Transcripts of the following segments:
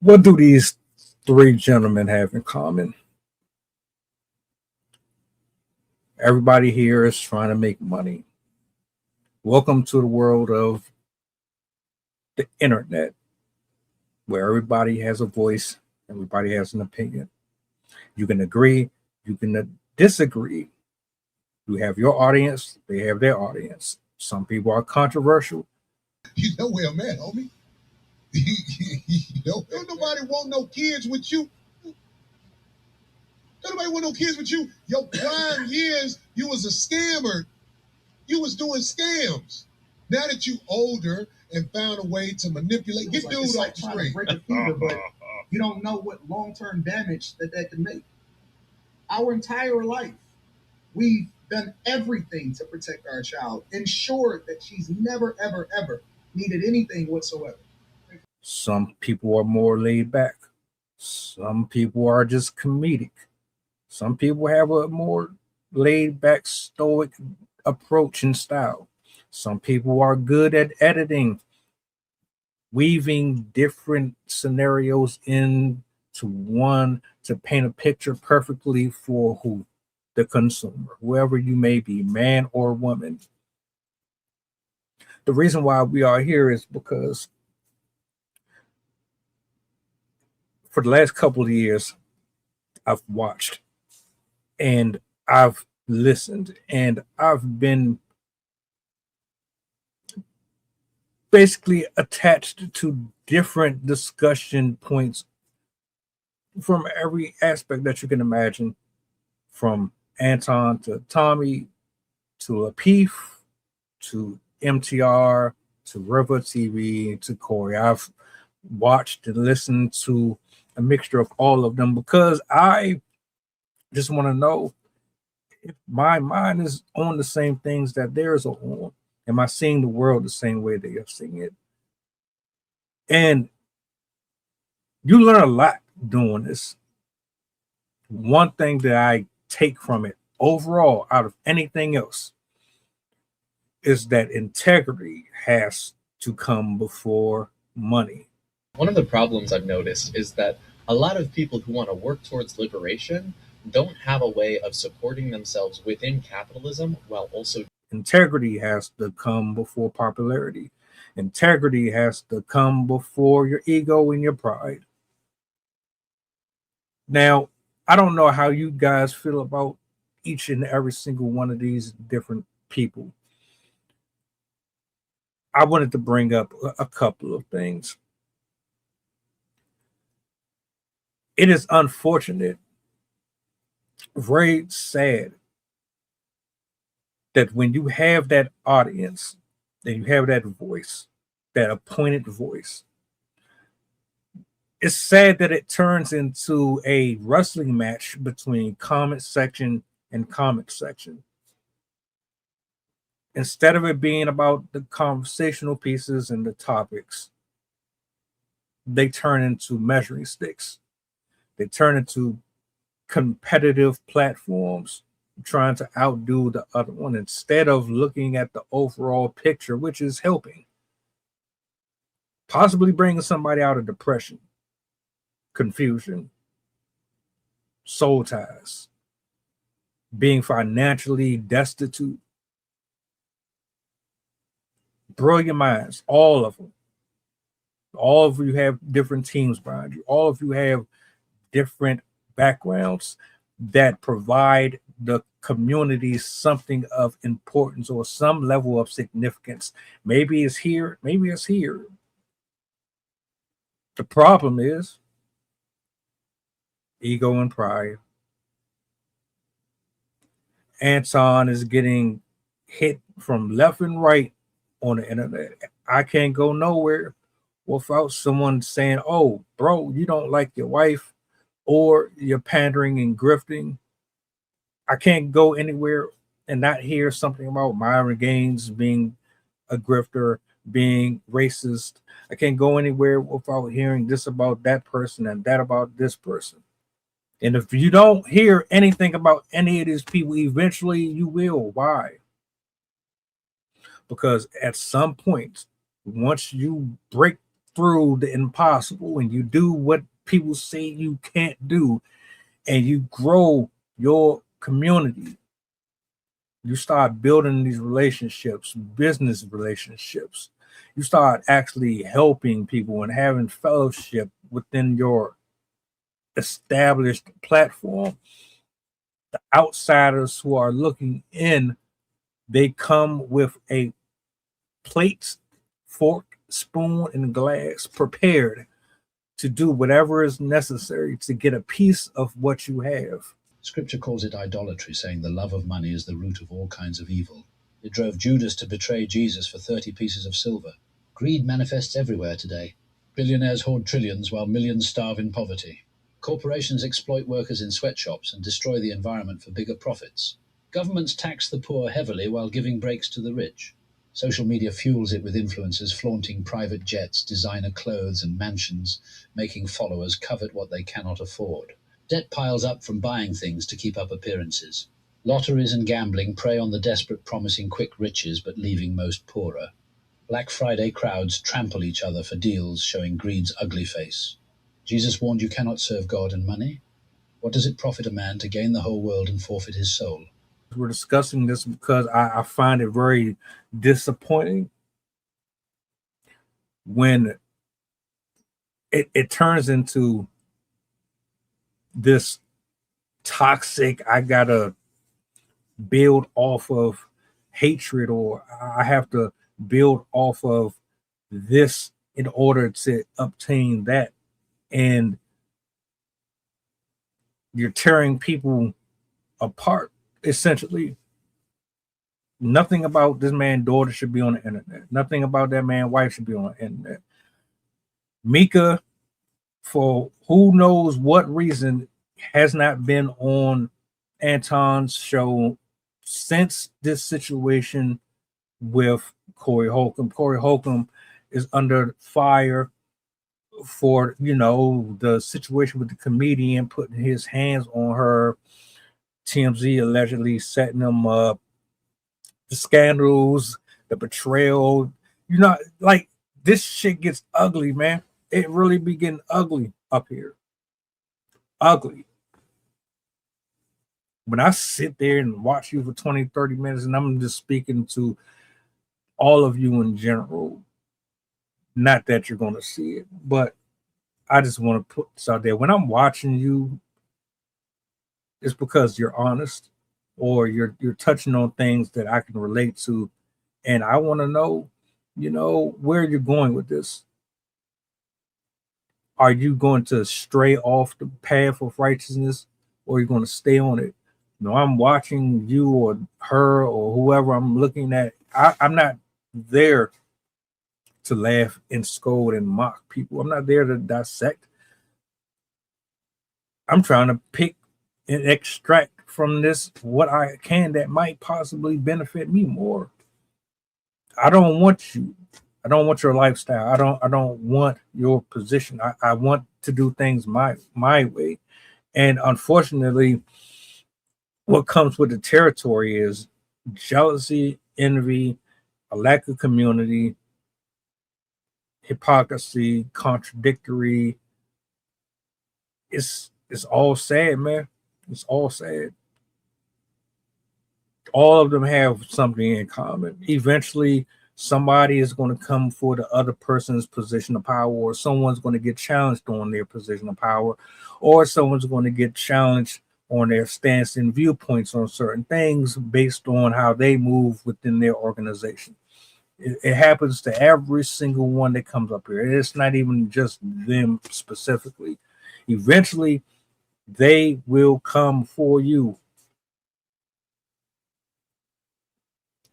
What do these three gentlemen have in common? Everybody here is trying to make money. Welcome to the world of the internet, where everybody has a voice, everybody has an opinion. You can agree, you can disagree. You have your audience, they have their audience. Some people are controversial. You know where I'm at, homie. Don't nobody want no kids with you. Don't nobody want no kids with you. Your prime years, you was a scammer. You was doing scams. Now that you older and found a way to manipulate, get dude off the screen. Break a finger, but you don't know what long-term damage that can make. Our entire life, we've done everything to protect our child, ensured that she's never, ever, ever needed anything whatsoever. Some people are more laid back. Some people are just comedic. Some people have a more laid back, stoic approach and style. Some people are good at editing, weaving different scenarios into one to paint a picture perfectly for who? The consumer, whoever you may be, man or woman. The reason why we are here is because for the last couple of years, I've watched and I've listened and I've been basically attached to different discussion points from every aspect that you can imagine, from Anton to Tommy to Lapeef to MTR to River TV to Corey. I've watched and listened to a mixture of all of them because I just want to know if my mind is on the same things that theirs are on. Am I seeing the world the same way they are seeing it? And you learn a lot doing this. One thing that I take from it overall, out of anything else, is that integrity has to come before money. One of the problems I've noticed is that a lot of people who want to work towards liberation don't have a way of supporting themselves within capitalism while also. Integrity has to come before popularity. Integrity has to come before your ego and your pride. Now, I don't know how you guys feel about each and every single one of these different people. I wanted to bring up a couple of things. It is unfortunate, very sad, that when you have that audience, and you have that voice, that appointed voice, it's sad that it turns into a wrestling match between comment section and comment section. Instead of it being about the conversational pieces and the topics, they turn into measuring sticks. They turn into competitive platforms trying to outdo the other one instead of looking at the overall picture, which is helping. Possibly bringing somebody out of depression, confusion, soul ties, being financially destitute. Brilliant minds, all of them. All of you have different teams behind you. All of you have different backgrounds that provide the community something of importance or some level of significance. Maybe it's here, maybe it's here. The problem is ego and pride. Anton is getting hit from left and right on the internet. I can't go nowhere without someone saying, "Oh, bro, you don't like your wife, or you're pandering and grifting." I can't go anywhere and not hear something about Myron Gaines being a grifter, being racist. I can't go anywhere without hearing this about that person and that about this person. And if you don't hear anything about any of these people, eventually you will. Why? Because at some point, once you break through the impossible and you do what people say you can't do, and you grow your community, you start building these relationships, business relationships. You start actually helping people and having fellowship within your established platform. The outsiders who are looking in, they come with a plate, fork, spoon, and glass prepared to do whatever is necessary to get a piece of what you have. Scripture calls it idolatry, saying the love of money is the root of all kinds of evil. It drove Judas to betray Jesus for 30 pieces of silver. Greed manifests everywhere today. Billionaires hoard trillions while millions starve in poverty. Corporations exploit workers in sweatshops and destroy the environment for bigger profits. Governments tax the poor heavily while giving breaks to the rich. Social media fuels it with influencers flaunting private jets, designer clothes, and mansions, making followers covet what they cannot afford. Debt piles up from buying things to keep up appearances. Lotteries and gambling prey on the desperate, promising quick riches but leaving most poorer. Black Friday crowds trample each other for deals, showing greed's ugly face. Jesus warned you cannot serve God and money. What does it profit a man to gain the whole world and forfeit his soul? We're discussing this because I find it very disappointing when it turns into this toxic, I gotta build off of hatred, or I have to build off of this in order to obtain that. And you're tearing people apart, essentially. Nothing about this man's daughter should be on the internet. Nothing about that man's wife should be on the internet. Mika, for who knows what reason, has not been on Anton's show since this situation with Corey Holcomb. Corey Holcomb is under fire for, the situation with the comedian putting his hands on her, TMZ allegedly setting him up, the scandals, the betrayal. Like, this shit gets ugly, man. It really be getting ugly up here. Ugly. When I sit there and watch you for 20, 30 minutes, and I'm just speaking to all of you in general, not that you're going to see it, but I just want to put this out there. When I'm watching you, it's because you're honest, or you're touching on things that I can relate to, and I want to know, where you're going with this. Are you going to stray off the path of righteousness, or are you going to stay on it? I'm watching you or her or whoever I'm looking at. I'm not there to laugh and scold and mock people. I'm not there to dissect. I'm trying to pick and extract from this what I can that might possibly benefit me more. I don't want you. I don't want your lifestyle. I don't want your position. I want to do things my way. And unfortunately, what comes with the territory is jealousy, envy, a lack of community, hypocrisy, contradictory. It's all sad, man. It's all sad. All of them have something in common. Eventually, somebody is going to come for the other person's position of power, or someone's going to get challenged on their position of power, or someone's going to get challenged on their stance and viewpoints on certain things based on how they move within their organization. It happens to every single one that comes up here. It's not even just them specifically. Eventually, they will come for you.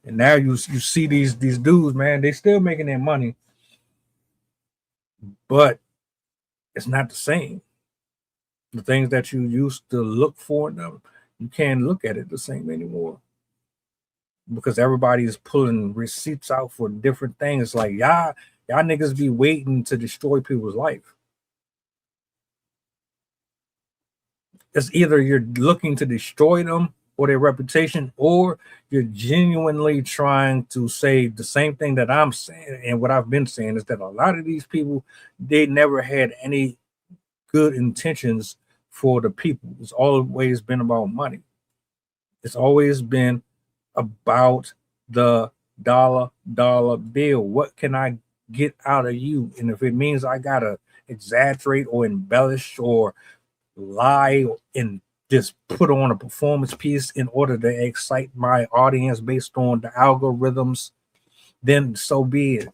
And now you see these dudes, man, they still making their money, but it's not the same. The things that you used to look for in them, you can't look at it the same anymore, because everybody is pulling receipts out for different things. Like, y'all niggas be waiting to destroy people's life. It's either you're looking to destroy them or their reputation, or you're genuinely trying to say the same thing that I'm saying. And what I've been saying is that a lot of these people, they never had any good intentions for the people. It's always been about money. It's always been about the dollar bill. What can I get out of you? And if it means I gotta exaggerate or embellish or lie and just put on a performance piece in order to excite my audience based on the algorithms, then so be it.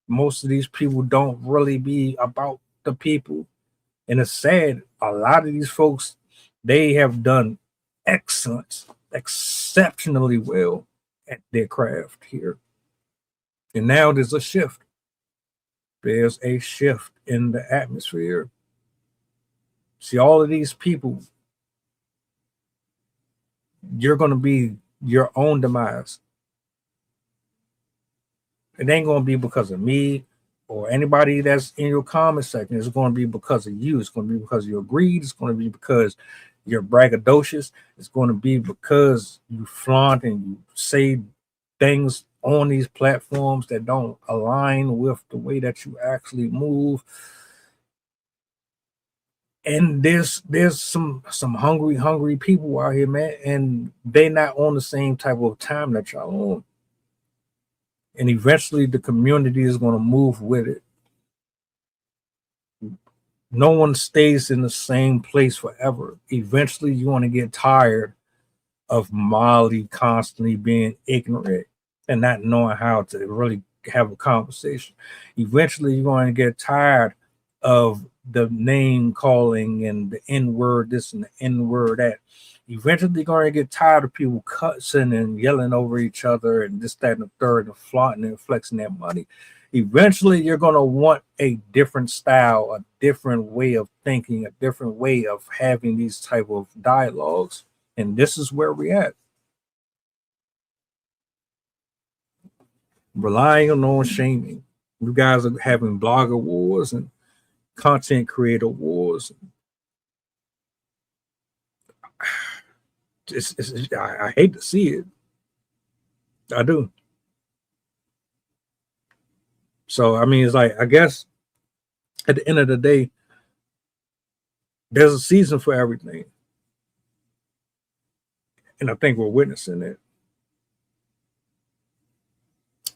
Most of these people don't really be about the people. And it's sad, a lot of these folks, they have done excellent, exceptionally well at their craft here. And now there's a shift. There's a shift in the atmosphere. See, all of these people, you're going to be your own demise. It ain't going to be because of me or anybody that's in your comment section. It's going to be because of you. It's going to be because of your greed. It's going to be because you're braggadocious. It's going to be because you flaunt and you say things on these platforms that don't align with the way that you actually move. And there's some hungry people out here, man, and they're not on the same type of time that y'all on. And eventually the community is going to move with it. No one stays in the same place forever. Eventually you're going to get tired of Molly constantly being ignorant and not knowing how to really have a conversation. Eventually you're going to get tired of the name calling and the N-word this and the N-word that. Eventually you're going to get tired of people cussing and yelling over each other and this, that, and the third, and flaunting and flexing their money. Eventually you're going to want a different style, a different way of thinking, a different way of having these type of dialogues. And this is where we're at. Relying on shaming. You guys are having blogger wars and content creator wars. I hate to see it. I do. So, I mean, it's like, I guess at the end of the day, there's a season for everything. And I think we're witnessing it.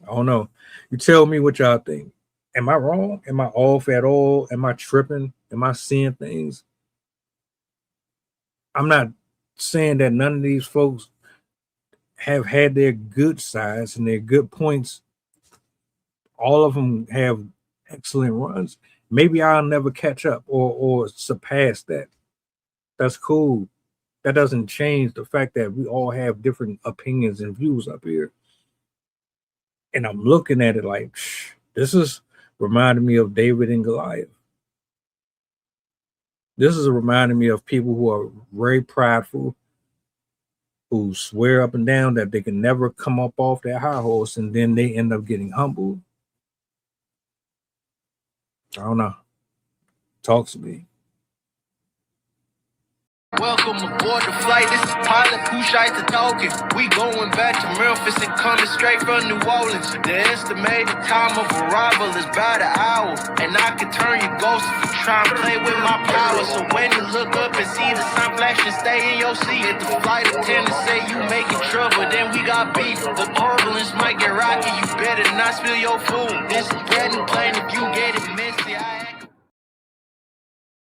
I don't know. You tell me what y'all think. Am I wrong? Am I off at all? Am I tripping? Am I seeing things? I'm not saying that none of these folks have had their good sides and their good points. All of them have excellent runs. Maybe I'll never catch up or surpass that. That's cool. That doesn't change the fact that we all have different opinions and views up here. And I'm looking at it like, this is reminding me of David and Goliath. This is reminding me of people who are very prideful, who swear up and down that they can never come up off their high horse, and then they end up getting humbled. I don't know. Talk to me. Welcome aboard the flight. This is pilot Kushite talking. We going back to Memphis and coming straight from New Orleans. The estimated time of arrival is about an hour, and I can turn your ghost if you try and play with my power. So when you look up and see the sun flashing, stay in your seat. If the flight attendant say you making trouble, then we got beef. The turbulence might get rocky. You better not spill your food. This is brand new plane. If you get it messy,